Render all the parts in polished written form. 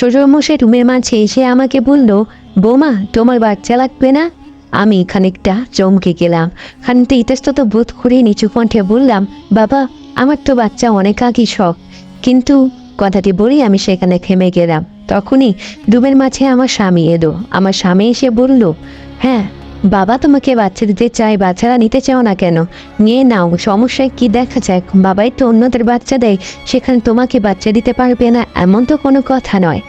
শ্বশুরমশাই রুমের মাঝে এসে আমাকে বলল, বৌমা তোমার বাচ্চা লাগবে না? আমি খানিকটা চমকে গেলাম। খানিকটা ইতস্তত বোধ করে নিচু কণ্ঠে বললাম, বাবা আমার তো বাচ্চা অনেক আগেই শখ, কিন্তু কথাটি বলেই আমি সেখানে থেমে গেলাম। তখনই রুমের মাঝে আমার স্বামী এলো। আমার স্বামী এসে বলল, হ্যাঁ বাবা তোমাকে বাচ্চা দিতে চাই, বাচ্চারা নিতে চাও না কেন? নিয়ে নাও, সমস্যায় কি দেখা যায়? বাবাই তো অন্যদের বাচ্চা দেয়, সেখানে তোমাকে বাচ্চা দিতে পারবে না এমন তো কোনো কথা নয়।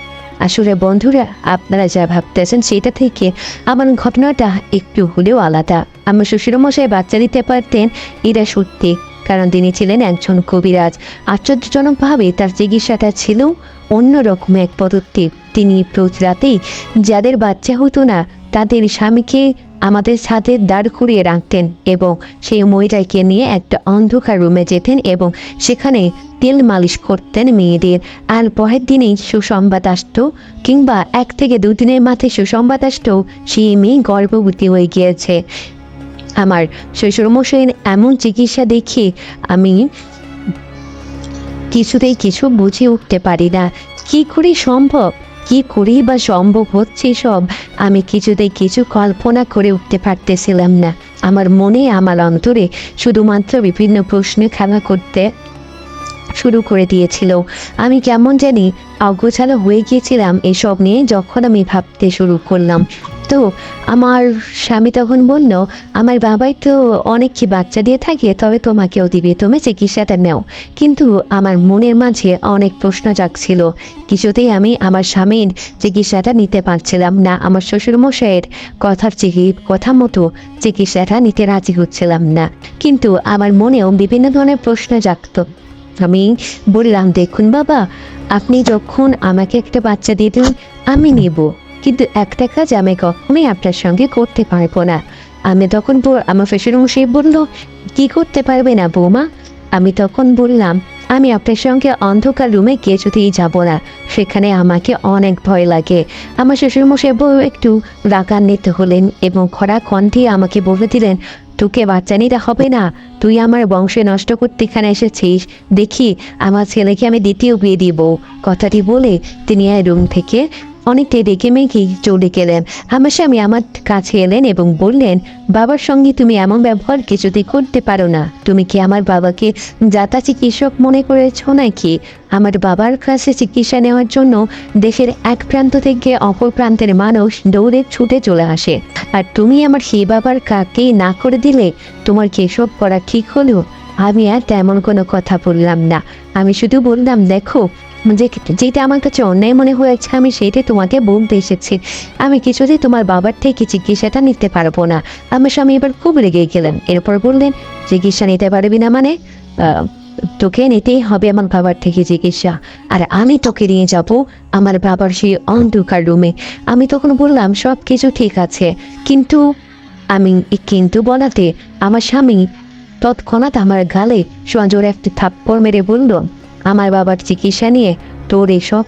আসলে বন্ধুরা, আপনারা যা ভাবতেছেন সেটা থেকে আমার ঘটনাটা একটু হলেও আলাদা। আমার শ্বশুরমশাই বাচ্চা দিতে পারতেন, এটা সত্যি, কারণ তিনি ছিলেন একজন কবিরাজ। আশ্চর্যজনকভাবে তার চিকিৎসাটা ছিল অন্যরকম এক পদ্ধতি। তিনি প্রতি রাতেই যাদের বাচ্চা হতো না তাদের স্বামীকে আমাদের সাথে দাঁড় করিয়ে রাখতেন এবং সেই মহিলাকে নিয়ে একটা অন্ধকার রুমে যেতেন এবং সেখানে তেল মালিশ করতেন মেয়েদের। আর পরের দিনেই সুসংবাদ আসতো, কিংবা 1 থেকে 2 দিনের মাথায় সুসংবাদ আসতো সেই মেয়ে গর্ভবতী হয়ে গিয়েছে। আমার শ্বশুরমশাইয়ের এমন চিকিৎসা দেখে আমি কিছুতেই কিছু বুঝে উঠতে পারি না। কি করে সম্ভব, কি করেই বা সম্ভব হচ্ছে সব, আমি কিছুতেই কিছু কল্পনা করে উঠতে পারতেছিলাম না। আমার মনে, আমার অন্তরে শুধুমাত্র বিভিন্ন প্রশ্নে খেলা করতে শুরু করে দিয়েছিল। আমি কেমন জানি অগোছালো হয়ে গিয়েছিলাম এসব নিয়ে যখন আমি ভাবতে শুরু করলাম। তো আমার স্বামী তখন বলল, আমার বাবাই তো অনেককে বাচ্চা দিয়ে থাকে, তবে তোমাকেও দিবে, তুমি চিকিৎসাটা নাও। কিন্তু আমার মনের মাঝে অনেক প্রশ্ন জাগছিল। কিছুতেই আমি আমার স্বামীর চিকিৎসাটা নিতে পারছিলাম না, আমার শ্বশুরমশাইয়ের কথা মতো চিকিৎসাটা নিতে রাজি হচ্ছিলাম না। কিন্তু আমার মনেও বিভিন্ন ধরনের প্রশ্ন জাগত। আমি বললাম, দেখুন বাবা, আপনি যখন আমাকে একটা বাচ্চা দিয়ে দিন আমি নেব, কিন্তু একটা কাজ আমি কখনোই আপনার সঙ্গে করতে পারবো না। আমি তখন আমার শ্বশুরমশাই বলল, কি করতে পারবে না বৌমা? আমি তখন বললাম, আমি আপনার সঙ্গে অন্ধকার রুমে কিছুতেই যাব না, সেখানে আমাকে অনেক ভয় লাগে। আমার শ্বশুরমশাই একটু রাগান্বিত হলেন এবং খরা কণ্ঠে আমাকে বলে দিলেন, তোকে বাচ্চা নিতে হবে না, তুই আমার বংশ নষ্ট করতে এখানে এসেছিস, দেখি আমার ছেলেকে আমি দ্বিতীয় বিয়ে দিব। কথাটি বলে তিনি রুম থেকে অনেকটা রেগে মেঘেই চলে গেলেন। আমার স্বামী আমার কাছে এলেন এবং বললেন, বাবার সঙ্গে তুমি এমন ব্যবহার কিছুতেই করতে পারো না। তুমি কি আমার বাবাকে যাতা চিকিৎসক মনে করেছ নাকি? আমার বাবার কাছে চিকিৎসা নেওয়ার জন্য দেশের এক প্রান্ত থেকে অপর প্রান্তের মানুষ দৌড়ে ছুটে চলে আসে, আর তুমি আমার সেই বাবার কাকে না করে দিলে? তোমার কি এসব করা ঠিক হলো? আমি আর তেমন কোনো কথা বললাম না। আমি শুধু বললাম, দেখো, যেটা আমার কাছে অন্যায় মনে হয়েছে আমি সেটাই তোমাকে বলতে এসেছি। আমি কিছুতেই তোমার বাবার থেকে চিকিৎসাটা নিতে পারবো না। আমার স্বামী এবার খুব রেগে গেলেন। এরপর বললেন, চিকিৎসা নিতে পারবি না মানে? তোকে নিতেই হবে আমার বাবার থেকে চিকিৎসা, আর আমি তোকে নিয়ে যাব আমার বাবার সেই অন্ধকার রুমে। আমি তখন বললাম, সব কিছু ঠিক আছে, কিন্তু কিন্তু বলাতে আমার স্বামী তৎক্ষণাৎ আমার গালে সজোরে একটা থাপ্পড় মেরে বলল, আমার বাবার চিকিৎসা নিয়ে তোর এসব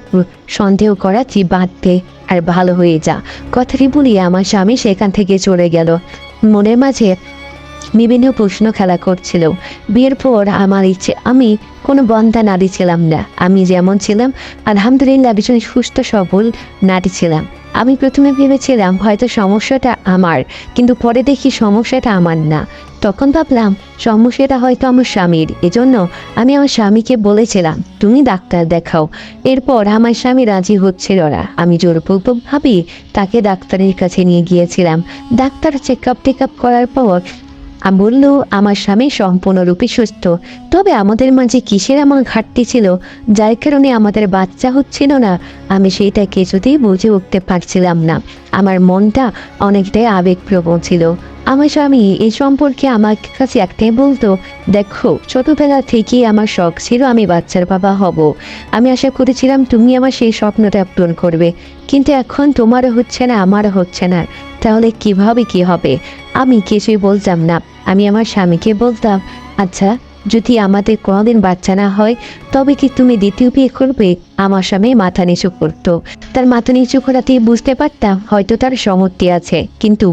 সন্দেহ করা বাদ দে আর ভালো হয়ে যা। কথাটি বলিয়ে আমার স্বামী সেখান থেকে চলে গেল। মনের মাঝে বিভিন্ন প্রশ্ন খেলা করছিল। বিয়ের পর আমার ইচ্ছে, আমি কোনো বন্ধা নারী ছিলাম না। আমি যেমন ছিলাম আলহামদুলিল্লাহ ভীষণ সুস্থ সবল নারী ছিলাম। আমি প্রথমে ভেবেছিলাম হয়তো সমস্যাটা আমার, কিন্তু পরে দেখি সমস্যাটা আমার না। তখন ভাবলাম সমস্যাটা হয়তো আমার স্বামীর। এজন্য আমি আমার স্বামীকে বলেছিলাম, তুমি ডাক্তার দেখাও। এরপর আমার স্বামী রাজি হচ্ছিল না। আমি জোরপূর্বকভাবে তাকে ডাক্তারের কাছে নিয়ে গিয়েছিলাম। ডাক্তার চেক আপ করার পর বলল, আমার স্বামী সম্পূর্ণরূপে সুস্থ, তবে আমাদের মাঝে কিসের আমার ঘাটতি ছিল যার কারণে আমাদের বাচ্চা হচ্ছিল না, আমি সেইটা কিছুতেই বুঝে উঠতে পারছিলাম না। আমার মনটা অনেকটাই আবেগপ্রবণ ছিল। আমার স্বামী এই সম্পর্কে আমার কাছে একটাই বলতো, দেখো, ছোটবেলা থেকেই আমার শখ ছিল আমি বাচ্চার বাবা হব। আমি আশা করেছিলাম তুমি আমার সেই স্বপ্নটা পূরণ করবে, কিন্তু এখন তোমারও হচ্ছে না, আমারও হচ্ছে না, তাহলে কিভাবে কি হবে? আমি কিছুই বলতাম না। আমি আমার স্বামীকে বলতাম, আচ্ছা যদি আমাদের কোনোদিন বাচ্চা না হয় তবে কি তুমি দ্বিতীয় বিয়ে করবে? আমার স্বামী মাথা নিচু করতো। তার মাথা নিচু করাতেই বুঝতে পারতাম হয়তো তার সম্মতি আছে, কিন্তু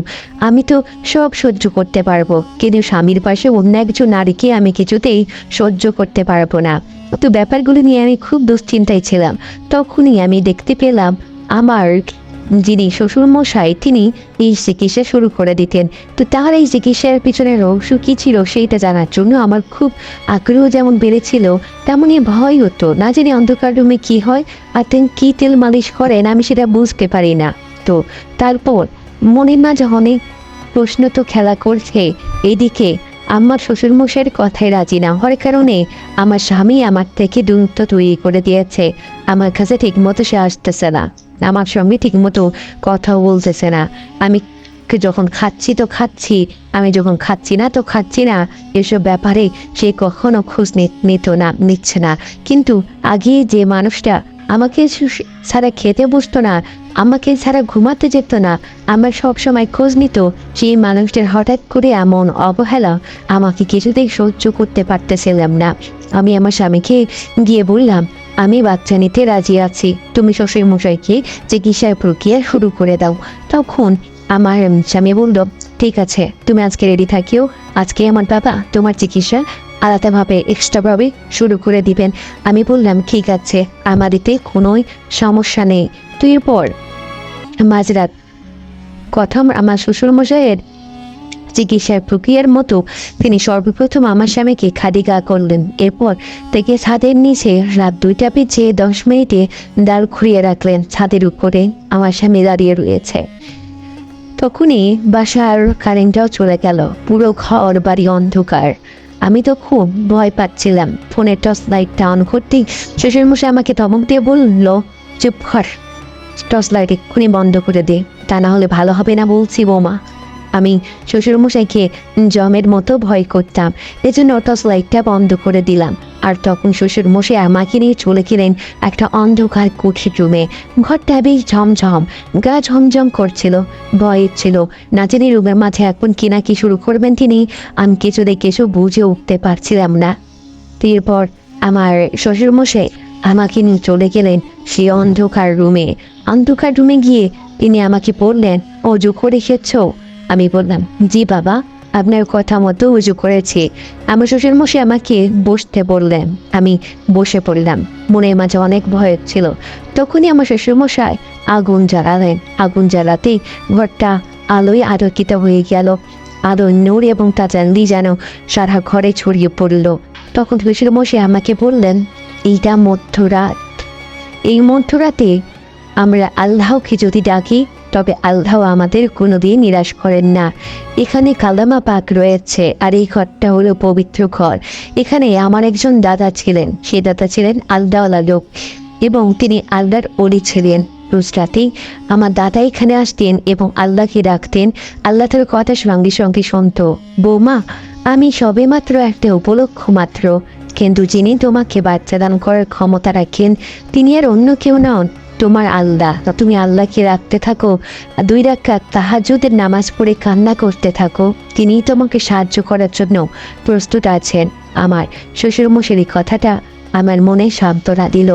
আমি তো সব সহ্য করতে পারবো, কিন্তু স্বামীর পাশে অন্য একজন নারীকে আমি কিছুতেই সহ্য করতে পারবো না। তো ব্যাপারগুলো নিয়ে আমি খুব দুশ্চিন্তায় ছিলাম। তখনই আমি দেখতে পেলাম আমার যিনি শ্বশুরমশাই তিনি এই চিকিৎসা শুরু করে দিতেন। তো তার এই চিকিৎসার পিছনে রহস্য কী ছিল সেইটা জানার জন্য আমার খুব আগ্রহ যেমন বেড়েছিল, তেমনই ভয় হতো। না জানি অন্ধকার রুমে কী হয় আর তিনি কী তেল মালিশ করেন আমি সেটা বুঝতে পারি না। তো তারপর মনের মাঝে অনেক প্রশ্ন তো খেলা করছে। এদিকে আমার শ্বশুরমশাইয়ের কথায় রাজি না হওয়ার কারণে আমার স্বামী আমার থেকে দূরত্ব তৈরি করে দিয়েছে। আমার কাছে ঠিকমতো সে আসতেছে না, আমার সঙ্গে ঠিকমতো কথাও বলতেছে না। আমি যখন খাচ্ছি তো খাচ্ছি, আমি যখন খাচ্ছি না তো খাচ্ছি না। এসব ব্যাপারে সে কখনো খোঁজ নিচ্ছে না। কিন্তু আগে যে মানুষটা আমাকে ছাড়া খেতে বসতো না, আমাকে ছাড়া ঘুমাতে যেত না, আমার সব সময় খোঁজ নিত, সেই মানুষটার হঠাৎ করে এমন অবহেলা আমাকে কিছুতেই সহ্য করতে পারতেছিলাম না। আমি আমার স্বামীকে গিয়ে বললাম, আমি বাচ্চা নিতে রাজি আছি, তুমি শ্বশুরমশাইকে চিকিৎসার প্রক্রিয়া শুরু করে দাও। তখন আমার স্বামী বলল, ঠিক আছে, তুমি আজকে রেডি থাকিও, আজকে আমার বাবা তোমার চিকিৎসা আলাদাভাবে এক্সট্রাভাবে শুরু করে দিবেন। আমি বললাম ঠিক আছে, আমার এতে কোনো সমস্যা নেই। তো এরপর মাঝরাত প্রথম আমার শ্বশুরমশাইয়ের চিকিৎসার প্রক্রিয়ার মতো তিনি সর্বপ্রথম আমার স্বামীকে খাদিগা করলেন। এরপর থেকে ছাদের নিচে রাত 2টা বেজে 10 মিনিটে ডাল খুঁড়িয়ে রাখলেন। ছাদের উপরে আমার স্বামী দাঁড়িয়ে রয়েছে। তখনই বাসার কারেন্টটাও চলে গেল, পুরো ঘর বাড়ি অন্ধকার। আমি তো খুব ভয় পাচ্ছিলাম। ফোনের টর্চ লাইটটা অন করতেই শ্বশুরমশাই আমাকে ধমক দিয়ে বলল, চুপ কর, টর্চ লাইট এক্ষুনি বন্ধ করে দে, তা না হলে ভালো হবে না বলছি বৌমা। আমি শ্বশুরমশাইকে জমের মতো ভয় করতাম, এজন্য টর্চ লাইটটা বন্ধ করে দিলাম। আর তখন শ্বশুরমশাই আমাকে নিয়ে চলে গেলেন একটা অন্ধকার কুঠির রুমে। ঘরটা বেশ ঝমঝম, গা ঝমঝম করছিল, ভয় ছিল, না জানি রুমের মাঝে এখন কিনা কি শুরু করবেন তিনি। আমি কিছু বুঝে উঠতে পারছিলাম না। এরপর আমার শ্বশুরমশাই আমাকে নিয়ে চলে গেলেন সেই অন্ধকার রুমে গিয়ে তিনি আমাকে বললেন, অজু করে এসেছো? আমি বললাম, জি বাবা, আপনার কথা মতো উজু করেছি। আমার শ্বশুরমশাই আমাকে বসতে বললেন, আমি বসে পড়লাম। মনের মাঝে অনেক ভয় ছিল। তখনই আমার শ্বশুরমশাই আগুন জ্বালালেন। আগুন জ্বালাতেই ঘরটা আলোয় আলোকিত হয়ে গেল। আলোর নূর এবং তাজাল্লি যেন সারা ঘরে ছড়িয়ে পড়ল। তখন শ্বশুরমশাই আমাকে বললেন, এইটা মধ্যরাত, এই মধ্যরাতে আমরা আল্লাহকে যদি ডাকি তবে আল্লাহ আমাদের কোনোদিন নিরাশ করেন না। এখানে কালামা পাক রয়েছে, আর এই ঘরটা হলো পবিত্র ঘর। এখানে আমার একজন দাদা ছিলেন, সে দাদা ছিলেন আল্লাহওয়ালা লোক এবং তিনি আল্লাহর ওলি ছিলেন। রোজ রাতেই আমার দাদা এখানে আসতেন এবং আল্লাহকে ডাকতেন। আল্লাহ তার কথা সঙ্গে সঙ্গে শুনত। বৌমা, আমি সবে মাত্র একটা উপলক্ষ মাত্র, কিন্তু যিনি তোমাকে বাচ্চা দান করার ক্ষমতা রাখেন তিনি আর অন্য কেউ নন, তোমার আল্লাহ। তুমি আল্লাহকে রাখতে থাকো, 2 রাকাত তাহাজ্জুদের নামাজ পড়ে কান্না করতে থাকো, তিনিই তোমাকে সাহায্য করার জন্য প্রস্তুত আছেন। আমার শ্বশুরমশাইয়ের কথাটা আমার মনে সান্ত্বনা দিল।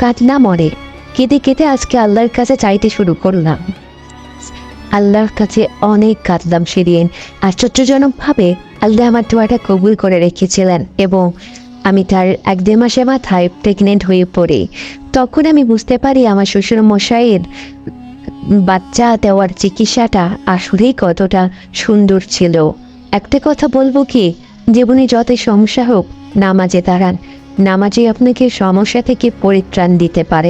কাঁদলাম মরে, কেঁদে কেঁদে আজকে আল্লাহর কাছে চাইতে শুরু করলাম। আল্লাহর কাছে অনেক কাঁদলাম সেদিন। আশ্চর্যজনকভাবে আল্লাহ আমার দোয়াটা কবুল করে রেখেছিলেন এবং আমি তার 1-2 মাসের মাথায় প্রেগনেন্ট হয়ে পড়ি। তখন আমি বুঝতে পারি আমার শ্বশুরমশাইয়ের বাচ্চা দেওয়ার চিকিৎসাটা আসলেই কতটা সুন্দর ছিল। একটা কথা বলবো কি, জীবনে যত সমস্যা হোক নামাজে দাঁড়ান, নামাজে আপনাকে সমস্যা থেকে পরিত্রাণ দিতে পারে।